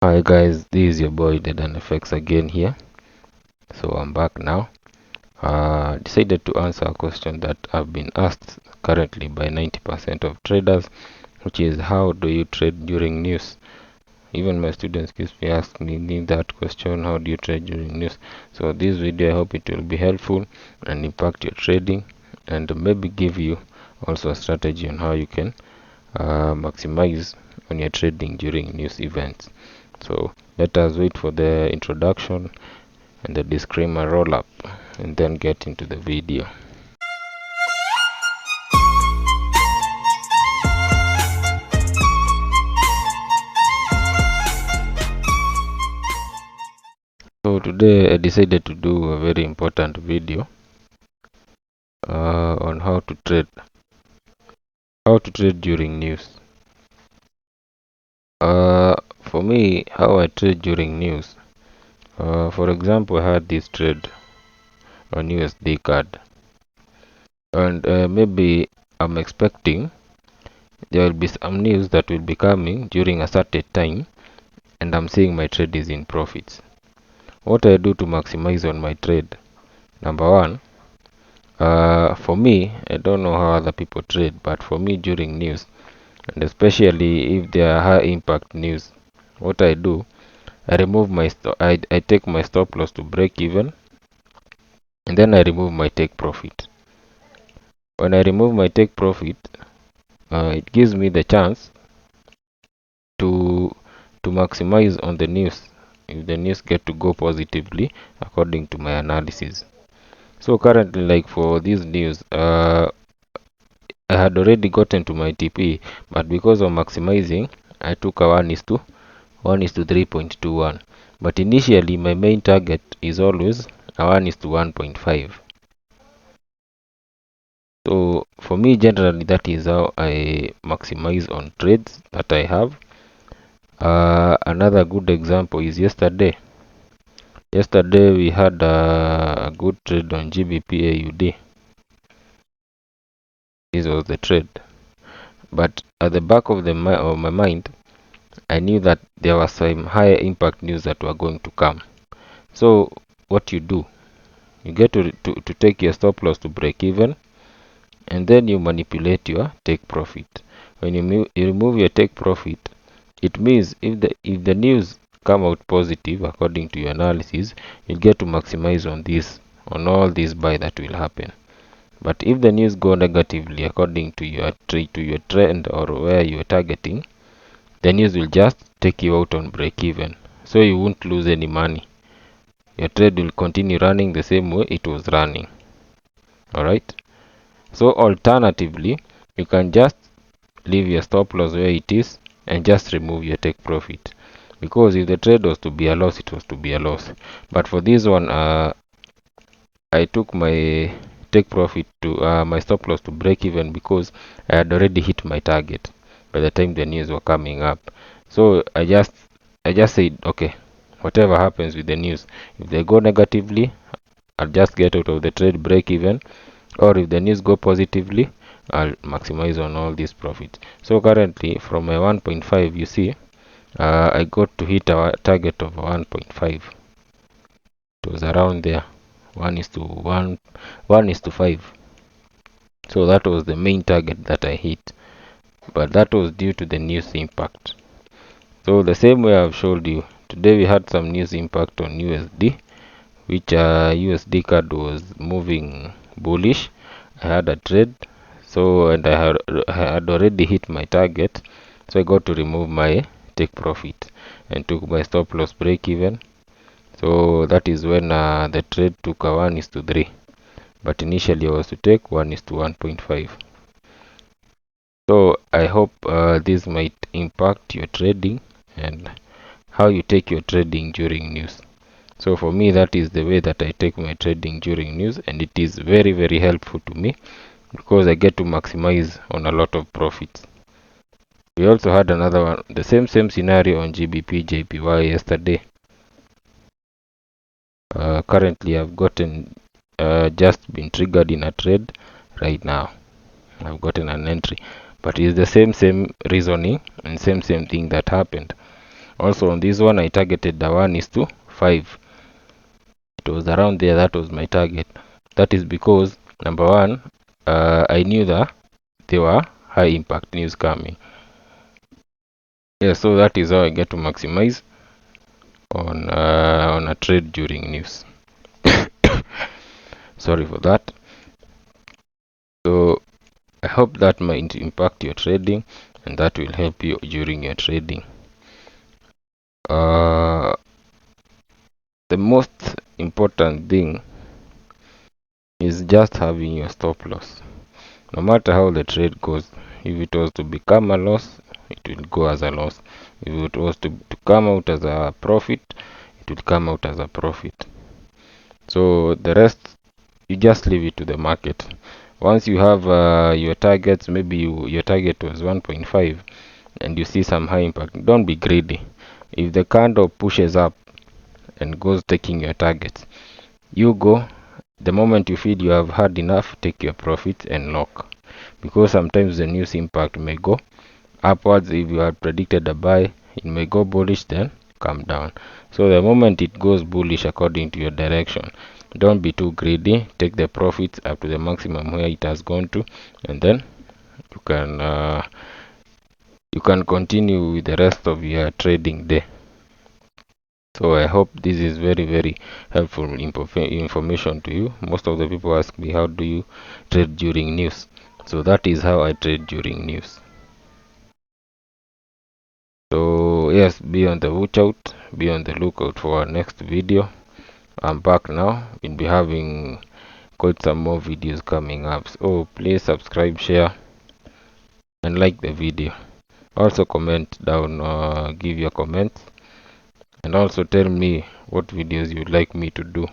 Hi guys, this is your boy DedanFX again here. So I'm back now. Decided to answer a question that I've been asked currently by 90% of traders, which is how do you trade during news? Even my students keep me asking me that question, how do you trade during news? So this video I hope it will be helpful and impact your trading and maybe give you also a strategy on how you can maximize on your trading during news events. So let us wait for the introduction and the disclaimer roll up and then get into the video. So today I decided to do a very important video on how to trade during news. For me, how I trade during news. For example, I had this trade on USD card, and maybe I'm expecting there will be some news that will be coming during a certain time, and I'm seeing my trade is in profits. What I do to maximize on my trade? Number one, for me, I don't know how other people trade, but for me during news, and especially if they are high impact news, what I do, I remove my I take my stop loss to break even, and then I remove my take profit. When I remove my take profit, it gives me the chance to maximize on the news if the news get to go positively according to my analysis. So currently, like for this news, I had already gotten to my TP, but because of maximizing, I took a 1:1 3.21. But initially, my main target is always a 1:1.5. So for me, generally, that is how I maximize on trades that I have. Another good example is yesterday. Yesterday we had a good trade on GBP AUD. This was the trade. But at the back of my mind, I knew that there was some higher impact news that were going to come. So what you do, you get to take your stop loss to break even, and then you manipulate your take profit. When you remove your take profit, it means if the news come out positive according to your analysis, you get to maximize on all this buy that will happen. But if the news go negatively according to your trend or where you are targeting, the news will just take you out on break even. So you won't lose any money. Your trade will continue running the same way it was running. Alright? So alternatively, you can just leave your stop loss where it is and just remove your take profit. Because if the trade was to be a loss, it was to be a loss. But for this one, I took my take profit to my stop loss to break even because I had already hit my target by the time the news were coming up. So I just said, okay, whatever happens with the news, if they go negatively, I'll just get out of the trade break even, or if the news go positively, I'll maximize on all these profits. So currently from my 1.5, you see, I got to hit our target of 1.5. It was around there, 1:5. So that was the main target that I hit, but that was due to the news impact. So the same way I've showed you, today we had some news impact on USD, which USD card was moving bullish. I had a trade, so and I had already hit my target, so I got to remove my take profit and took my stop loss break even. So that is when the trade took a 1:3, but initially I was to take 1:1.5. So I hope this might impact your trading and how you take your trading during news. So for me, that is the way that I take my trading during news, and it is very, very helpful to me because I get to maximize on a lot of profits. We also had another one, the same scenario on GBP JPY yesterday. Currently I've gotten just been triggered in a trade right now. I've gotten an entry, but it's the same reasoning and same thing that happened. Also on this one I targeted the 1:5. It was around there. That was my target. That is because number one, I knew that there were high impact news coming. Yeah, so that is how I get to maximize on a trade during news. Sorry for that. So I hope that might impact your trading, and that will help you during your trading. The most important thing is just having your stop loss. No matter how the trade goes, if it was to become a loss, it will go as a loss. If it was to come out as a profit, it will come out as a profit. So the rest, you just leave it to the market. Once you have your targets, maybe your target was 1.5 and you see some high impact, don't be greedy. If the candle pushes up and goes taking your targets, you go. The moment you feel you have had enough, take your profits and lock. Because sometimes the news impact may go upwards. If you had predicted a buy, it may go bullish, then come down. So the moment it goes bullish according to your direction, don't be too greedy. Take the profits up to the maximum where it has gone to, and then you can continue with the rest of your trading day. So I hope this is very helpful information to you. Most of the people ask me, how do you trade during news? So that is how I trade during news. So yes, be on the lookout. Be on the lookout for our next video. I'm back now. We'll be having quite some more videos coming up. So please subscribe, share, and like the video. Also comment down, give your comments, and also tell me what videos you'd like me to do.